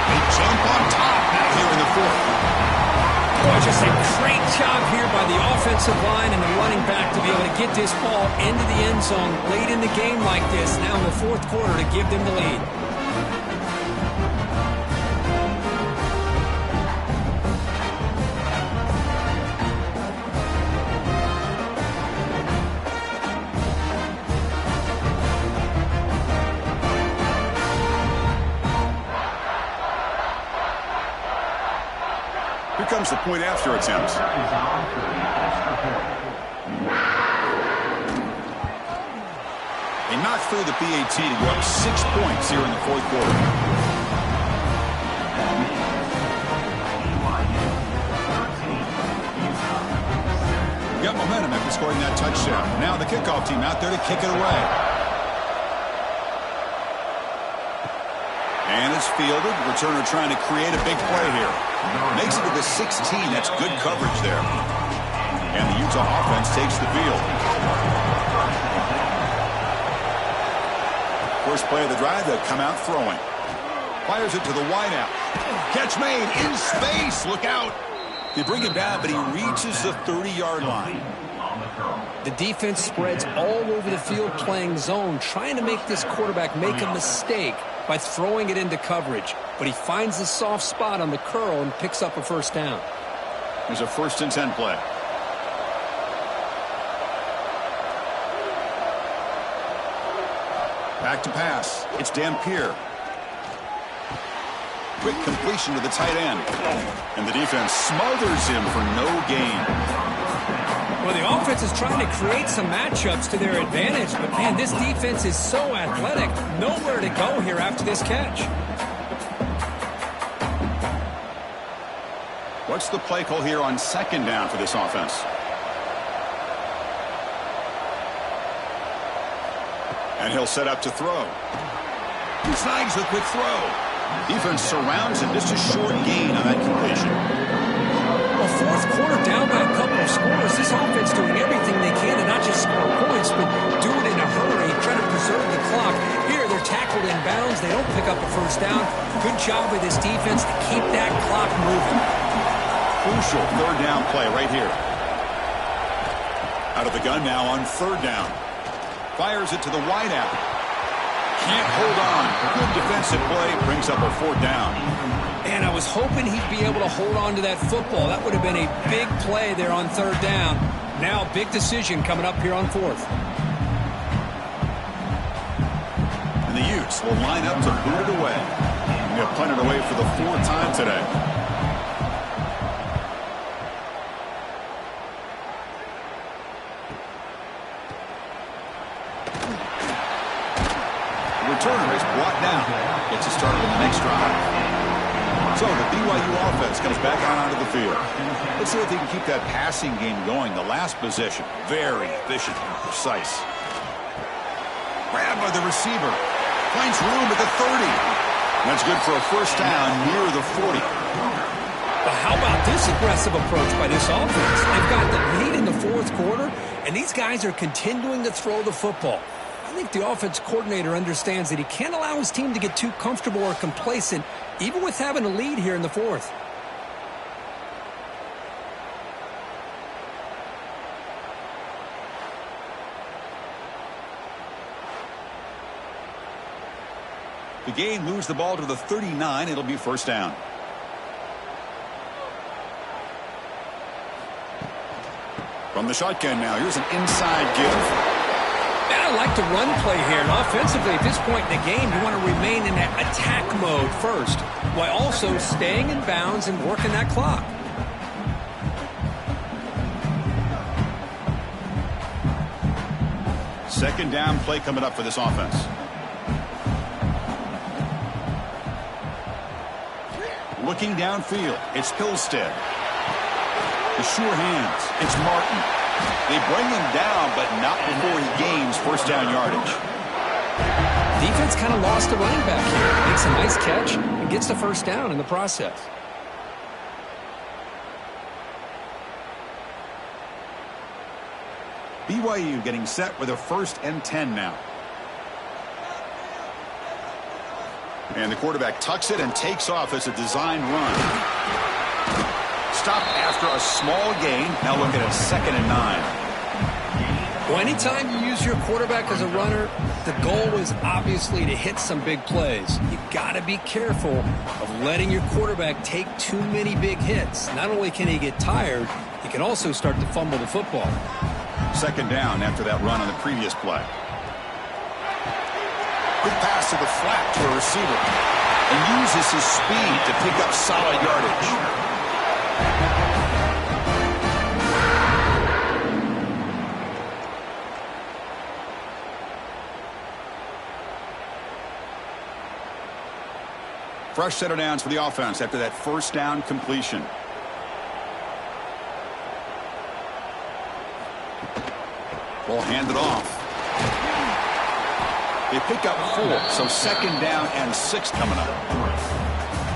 They jump on top now here in the fourth. Boy, just a great job here by the offensive line and the running back to be able to get this ball into the end zone late in the game like this, now in the fourth quarter, to give them the lead. Here comes the point after attempt. They knock through the PAT to go up 6 points here in the fourth quarter. Got momentum after scoring that touchdown. Now the kickoff team out there to kick it away. And it's fielded. Returner trying to create a big play here. Makes it to the 16. That's good coverage there. And the Utah offense takes the field. First play of the drive, they'll come out throwing. Fires it to the wideout. Catch made in space. Look out. They bring him down, but he reaches the 30-yard line. The defense spreads all over the field playing zone, trying to make this quarterback make a mistake by throwing it into coverage. But he finds the soft spot on the curl and picks up a first down. There's a 1st and 10 play. Back to pass. It's Dampier. Quick completion to the tight end. And the defense smothers him for no gain. Well, the offense is trying to create some matchups to their advantage, but, man, this defense is so athletic. Nowhere to go here after this catch. What's the play call here on 2nd down for this offense? And he'll set up to throw. He snags the quick throw. Defense surrounds him. Just a short gain on that completion. Well, fourth quarter down by a couple of scores. This offense doing everything they can to not just score points, but do it in a hurry, trying to preserve the clock. Here, they're tackled in bounds. They don't pick up a first down. Good job by this defense to keep that clock moving. Crucial 3rd down play right here. Out of the gun now on 3rd down. Fires it to the wideout. Can't hold on. Good defensive play. Brings up a 4th down. And I was hoping he'd be able to hold on to that football. That would have been a big play there on 3rd down. Now, big decision coming up here on 4th. And the Utes will line up to boot it away. They have punted away for the 4th time today. The returner is brought down. Gets it started in the next drive. So the BYU offense comes back on onto the field. Let's see if they can keep that passing game going. The last possession, very efficient and precise. Grabbed by the receiver. Finds room at the 30. That's good for a first down near the 40. But how about this aggressive approach by this offense? They've got the lead in the fourth quarter, and these guys are continuing to throw the football. I think the offense coordinator understands that he can't allow his team to get too comfortable or complacent, even with having a lead here in the fourth. The game moves the ball to the 39. It'll be first down. From the shotgun now, here's an inside give. Man, I like the run play here. And offensively, at this point in the game, you want to remain in that attack mode first, while also staying in bounds and working that clock. Second down play coming up for this offense. Looking downfield, it's Hillstead. The sure hands, it's Martin. They bring him down, but not before he gains first down yardage. Defense kind of lost the running back here. Makes a nice catch and gets the first down in the process. BYU getting set with a 1st and 10 now. And the quarterback tucks it and takes off as a design run. Stop after a small gain. Now looking at 2nd and 9. Well, anytime you use your quarterback as a runner, the goal is obviously to hit some big plays. You've got to be careful of letting your quarterback take too many big hits. Not only can he get tired, he can also start to fumble the football. 2nd down after that run on the previous play. Quick pass to the flat to a receiver. And uses his speed to pick up solid yardage. Fresh set of downs for the offense after that first down completion. Ball handed off. They pick up 4, so 2nd down and 6 coming up.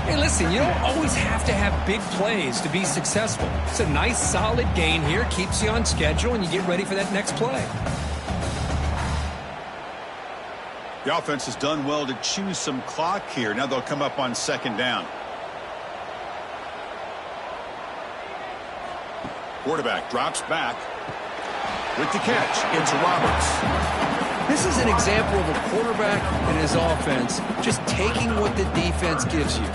Hey, listen, you don't always have to have big plays to be successful. It's a nice, solid gain here, keeps you on schedule, and you get ready for that next play. The offense has done well to choose some clock here. Now they'll come up on 2nd down. Quarterback drops back. With the catch, it's Roberts. This is an example of a quarterback and his offense just taking what the defense gives you.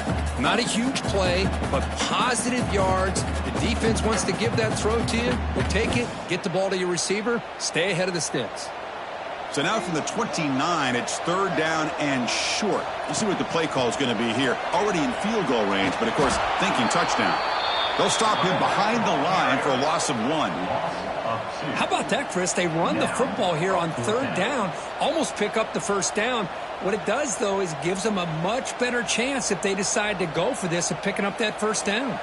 Not a huge play, but positive yards. The defense wants to give that throw to you. Well, take it, get the ball to your receiver, stay ahead of the sticks. So now from the 29, it's 3rd down and short. You see what the play call is going to be here. Already in field goal range, but of course, thinking touchdown. They'll stop him behind the line for a loss of 1. How about that, Chris? They run the football here on 3rd down, almost pick up the first down. What it does, though, is gives them a much better chance if they decide to go for this of picking up that first down.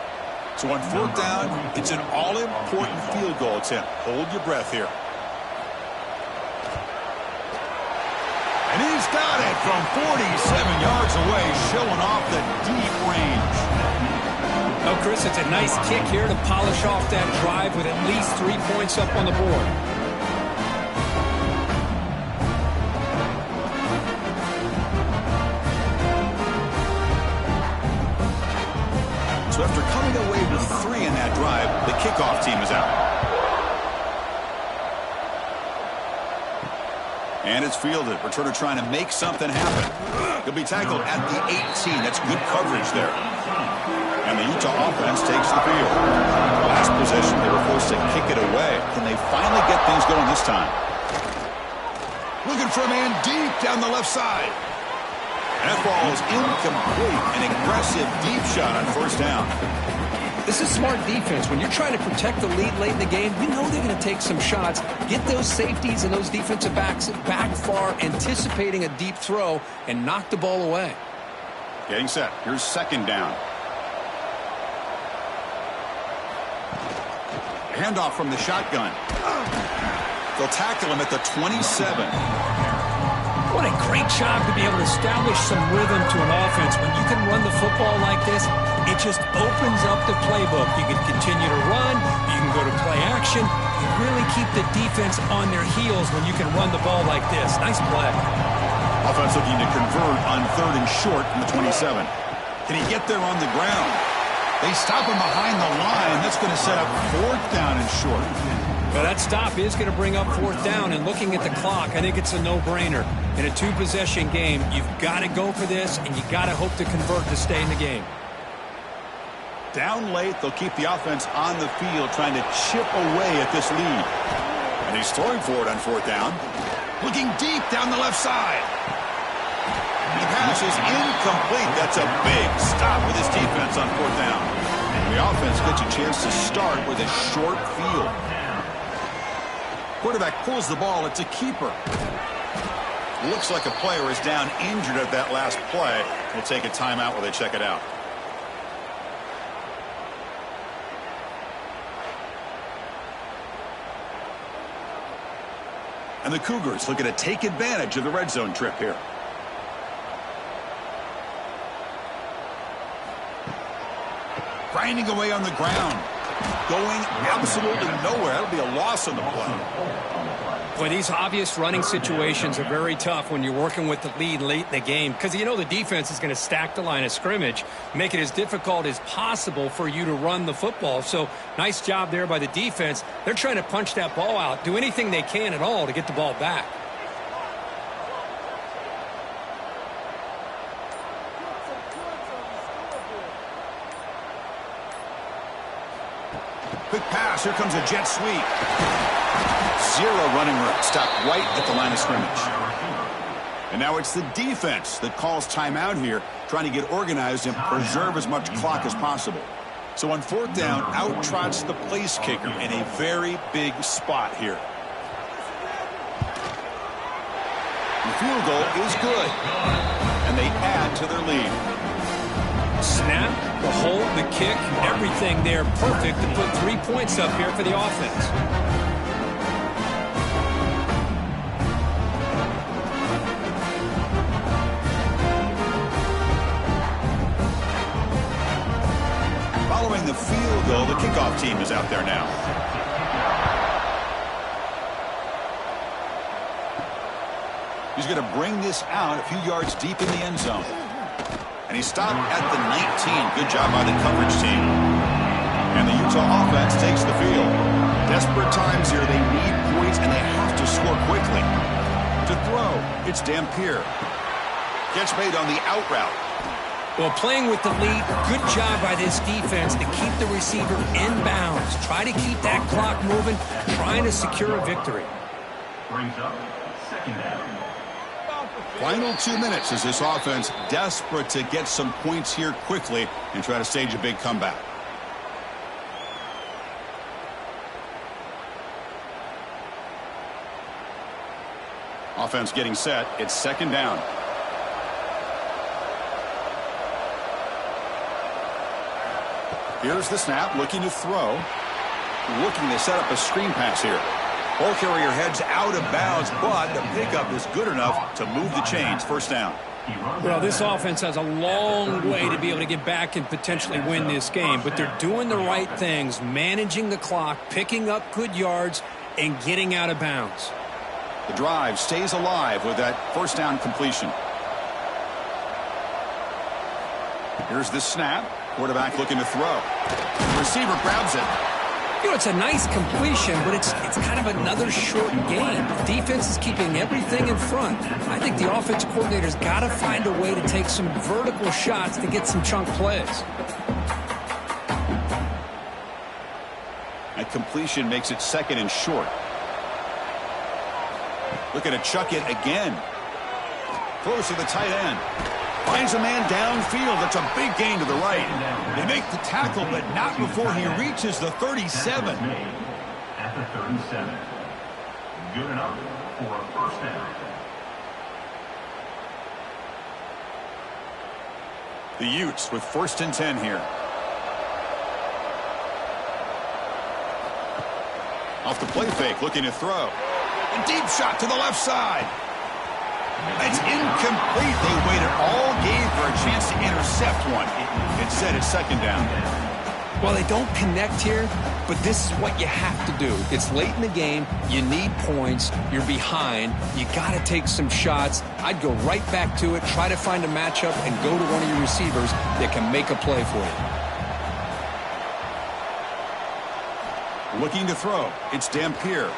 So on 4th down, it's an all-important field goal attempt. Hold your breath here. And he's got it from 47 yards away, showing off the deep range. Oh, Chris, it's a nice kick here to polish off that drive with at least 3 points up on the board. So after coming away with 3 in that drive, the kickoff team is out. And it's fielded. Returner trying to make something happen. He'll be tackled at the 18. That's good coverage there. And the Utah offense takes the field. Last possession, they were forced to kick it away. Can they finally get things going this time? Looking for a man deep down the left side. And that ball is incomplete. An aggressive deep shot on 1st down. This is smart defense. When you're trying to protect the lead late in the game, you know they're going to take some shots. Get those safeties and those defensive backs back far, anticipating a deep throw, and knock the ball away. Getting set. Here's 2nd down. Handoff from the shotgun. They'll tackle him at the 27. What a great job to be able to establish some rhythm to an offense. When you can run the football like this, it just opens up the playbook. You can continue to run. You can go to play action. You really keep the defense on their heels when you can run the ball like this. Nice play. Offense looking to convert on 3rd and short from the 27. Can he get there on the ground? They stop him behind the line. That's going to set up 4th down and short. Well, that stop is going to bring up 4th down, and looking at the clock, I think it's a no-brainer. In a 2-possession game, you've got to go for this, and you've got to hope to convert to stay in the game. Down late, they'll keep the offense on the field trying to chip away at this lead. And he's throwing for it on 4th down. Looking deep down the left side. The pass is incomplete. That's a big stop with his defense on 4th down. The offense gets a chance to start with a short field. Quarterback pulls the ball. It's a keeper. Looks like a player is down injured at that last play. We'll take a timeout while they check it out. And the Cougars looking to take advantage of the red zone trip here. Grinding away on the ground. Going absolutely nowhere. That'll be a loss on the play. Boy, these obvious running situations are very tough when you're working with the lead late in the game because you know the defense is going to stack the line of scrimmage, make it as difficult as possible for you to run the football. So nice job there by the defense. They're trying to punch that ball out, do anything they can at all to get the ball back. Quick pass. Here comes a jet sweep. Zero running room. Stopped right at the line of scrimmage. And now it's the defense that calls timeout here, trying to get organized and preserve as much clock as possible. So on 4th down, out trots the place kicker in a very big spot here. The field goal is good. And they add to their lead. Snap, the hold, the kick, everything there perfect to put 3 points up here for the offense. Following the field goal, the kickoff team is out there now. He's going to bring this out a few yards deep in the end zone. And he stopped at the 19. Good job by the coverage team. And the Utah offense takes the field. Desperate times here. They need points, and they have to score quickly. To throw, it's Dampier. Catch made on the out route. Well, playing with the lead, good job by this defense to keep the receiver in bounds. Try to keep that clock moving, trying to secure a victory. Brings up 2nd down. Final 2 minutes as this offense desperate to get some points here quickly and try to stage a big comeback. Offense getting set. It's 2nd down. Here's the snap, looking to throw. Looking to set up a screen pass here. Ball carrier heads out of bounds, but the pickup is good enough to move the chains. 1st down. Well, this offense has a long way to be able to get back and potentially win this game, but they're doing the right things, managing the clock, picking up good yards, and getting out of bounds. The drive stays alive with that 1st down completion. Here's the snap. Quarterback looking to throw. The receiver grabs it. You know, it's a nice completion, but it's kind of another short game. The defense is keeping everything in front. I think the offensive coordinator's got to find a way to take some vertical shots to get some chunk plays. That completion makes it 2nd and short. Looking to chuck it again. Throws to the tight end. Finds a man downfield. That's a big gain to the right. They make the tackle, but not before he reaches the 37. At the 37. Good enough for a 1st down. The Utes with 1st and 10 here. Off the play fake, looking to throw. A deep shot to the left side. It's incomplete. They waited all game for a chance to intercept one. Instead, it's 2nd down. Well, they don't connect here, but this is what you have to do. It's late in the game. You need points. You're behind. You got to take some shots. I'd go right back to it, try to find a matchup, and go to one of your receivers that can make a play for you. Looking to throw. It's Dampier.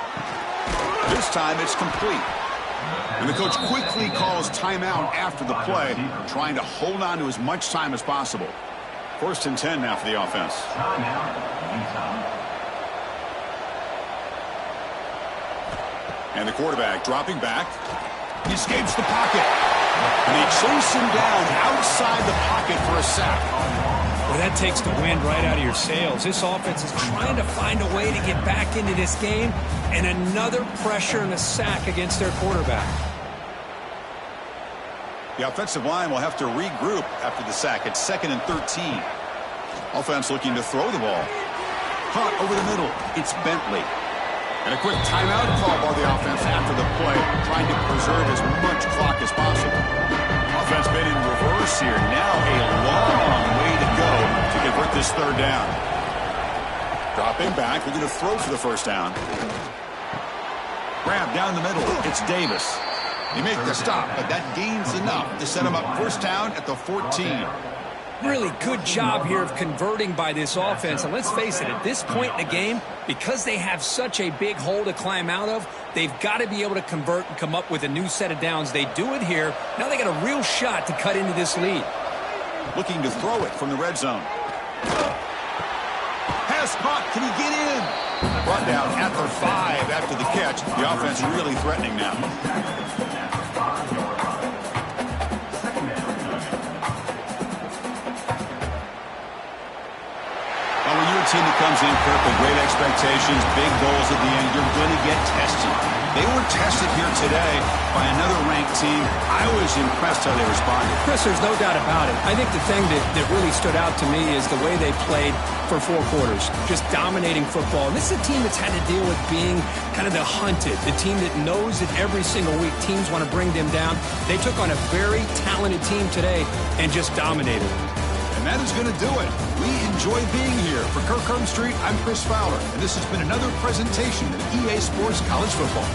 This time, it's complete. And the coach quickly calls timeout after the play, trying to hold on to as much time as possible. 1st and 10 now for the offense. And the quarterback dropping back. He escapes the pocket. And they chase him down outside the pocket for a sack. Well, that takes the wind right out of your sails. This offense is trying to find a way to get back into this game, and another pressure and a sack against their quarterback. The offensive line will have to regroup after the sack. It's 2nd and 13. Offense looking to throw the ball. Hot over the middle. It's Bentley. And a quick timeout call by the offense after the play, trying to preserve as much clock as possible. Offense been in reverse here. Now a long way to go to convert this 3rd down. Dropping back, looking to throw for the 1st down. Grab down the middle. It's Davis. He makes the stop, but that gains enough to set him up 1st down at the 14. Really good job here of converting by this offense. And let's face it, at this point in the game, because they have such a big hole to climb out of, they've got to be able to convert and come up with a new set of downs. They do it here. Now they got a real shot to cut into this lead. Looking to throw it from the red zone. Pass caught. Can he get in? Brought down at the 5 after the catch. The offense really threatening now. Team that comes in, Kirk, with great expectations, big goals at the end, you're going to get tested. They were tested here today by another ranked team. I was impressed how they responded. Chris, there's no doubt about it. I think the thing that really stood out to me is the way they played for 4 quarters, just dominating football. And this is a team that's had to deal with being kind of the hunted, the team that knows that every single week teams want to bring them down. They took on a very talented team today and just dominated. And that is going to do it. We enjoy being here. For Kirk Street, I'm Chris Fowler, and this has been another presentation of EA Sports College Football.